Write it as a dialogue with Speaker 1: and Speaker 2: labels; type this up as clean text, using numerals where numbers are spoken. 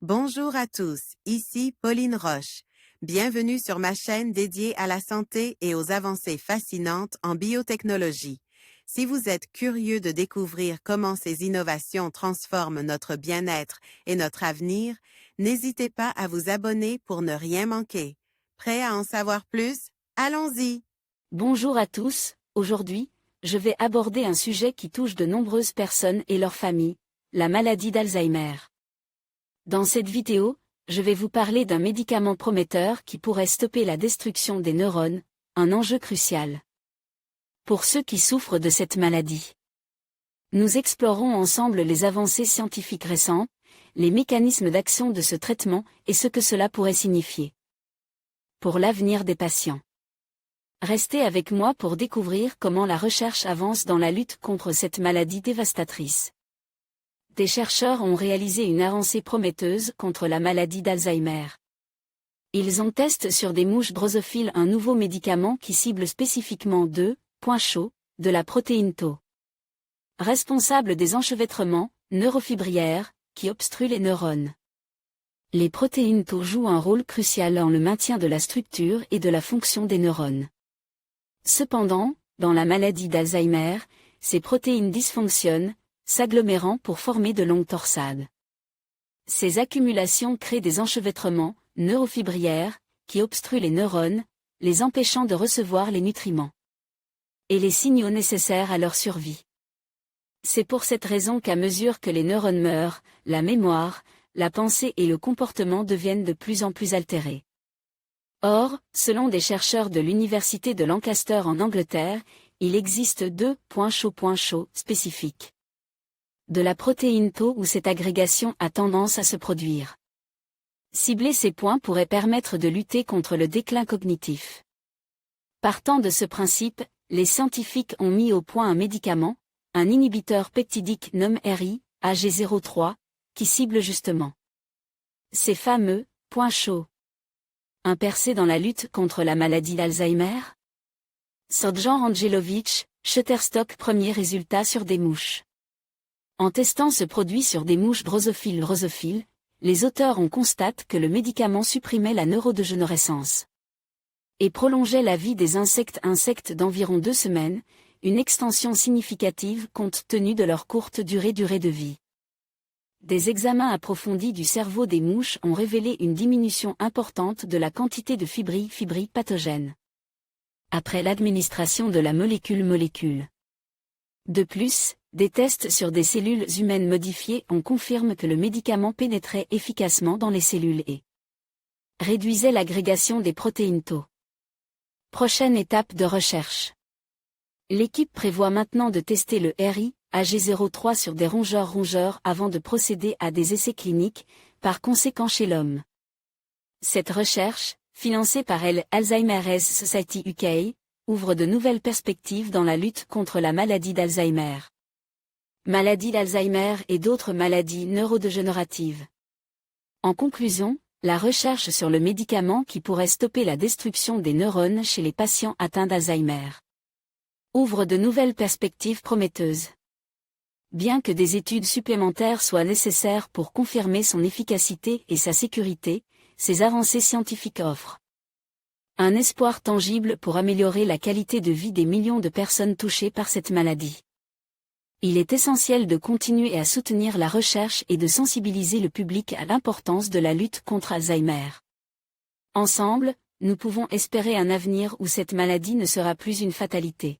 Speaker 1: Bonjour à tous, ici Pauline Roche. Bienvenue sur ma chaîne dédiée à la santé et aux avancées fascinantes en biotechnologie. Si vous êtes curieux de découvrir comment ces innovations transforment notre bien-être et notre avenir, n'hésitez pas à vous abonner pour ne rien manquer. Prêt à en savoir plus? Allons-y!
Speaker 2: Bonjour à tous, aujourd'hui, je vais aborder un sujet qui touche de nombreuses personnes et leurs familles, la maladie d'Alzheimer. Dans cette vidéo, je vais vous parler d'un médicament prometteur qui pourrait stopper la destruction des neurones, un enjeu crucial pour ceux qui souffrent de cette maladie. Nous explorons ensemble les avancées scientifiques récentes, les mécanismes d'action de ce traitement et ce que cela pourrait signifier pour l'avenir des patients. Restez avec moi pour découvrir comment la recherche avance dans la lutte contre cette maladie dévastatrice. Des chercheurs ont réalisé une avancée prometteuse contre la maladie d'Alzheimer. Ils ont testé sur des mouches drosophiles un nouveau médicament qui cible spécifiquement deux points chauds de la protéine Tau, responsable des enchevêtrements neurofibrillaires qui obstruent les neurones. Les protéines Tau jouent un rôle crucial dans le maintien de la structure et de la fonction des neurones. Cependant, dans la maladie d'Alzheimer, ces protéines dysfonctionnent, s'agglomérant pour former de longues torsades. Ces accumulations créent des enchevêtrements neurofibrillaires qui obstruent les neurones, les empêchant de recevoir les nutriments et les signaux nécessaires à leur survie. C'est pour cette raison qu'à mesure que les neurones meurent, la mémoire, la pensée et le comportement deviennent de plus en plus altérés. Or, selon des chercheurs de l'Université de Lancaster en Angleterre, il existe deux points chauds spécifiques de la protéine Tau où cette agrégation a tendance à se produire. Cibler ces points pourrait permettre de lutter contre le déclin cognitif. Partant de ce principe, les scientifiques ont mis au point un médicament, un inhibiteur peptidique nommé RI-AG03, qui cible justement ces fameux points chauds. Un percé dans la lutte contre la maladie d'Alzheimer? Srdjan Rangelovic, Shutterstock. Premier résultat sur des mouches. En testant ce produit sur des mouches drosophiles, les auteurs ont constaté que le médicament supprimait la neurodégénérescence et prolongeait la vie des insectes d'environ 2 semaines, une extension significative compte tenu de leur courte durée de vie. Des examens approfondis du cerveau des mouches ont révélé une diminution importante de la quantité de fibrilles pathogènes après l'administration de la molécule. De plus, des tests sur des cellules humaines modifiées ont confirmé que le médicament pénétrait efficacement dans les cellules et réduisait l'agrégation des protéines Tau. Prochaine étape de recherche. L'équipe prévoit maintenant de tester le RI-AG03 sur des rongeurs avant de procéder à des essais cliniques, par conséquent chez l'homme. Cette recherche, financée par l'Alzheimer's Society UK, ouvre de nouvelles perspectives dans la lutte contre la maladie d'Alzheimer. Maladie d'Alzheimer et d'autres maladies neurodégénératives. En conclusion, la recherche sur le médicament qui pourrait stopper la destruction des neurones chez les patients atteints d'Alzheimer ouvre de nouvelles perspectives prometteuses. Bien que des études supplémentaires soient nécessaires pour confirmer son efficacité et sa sécurité, ces avancées scientifiques offrent un espoir tangible pour améliorer la qualité de vie des millions de personnes touchées par cette maladie. Il est essentiel de continuer à soutenir la recherche et de sensibiliser le public à l'importance de la lutte contre Alzheimer. Ensemble, nous pouvons espérer un avenir où cette maladie ne sera plus une fatalité.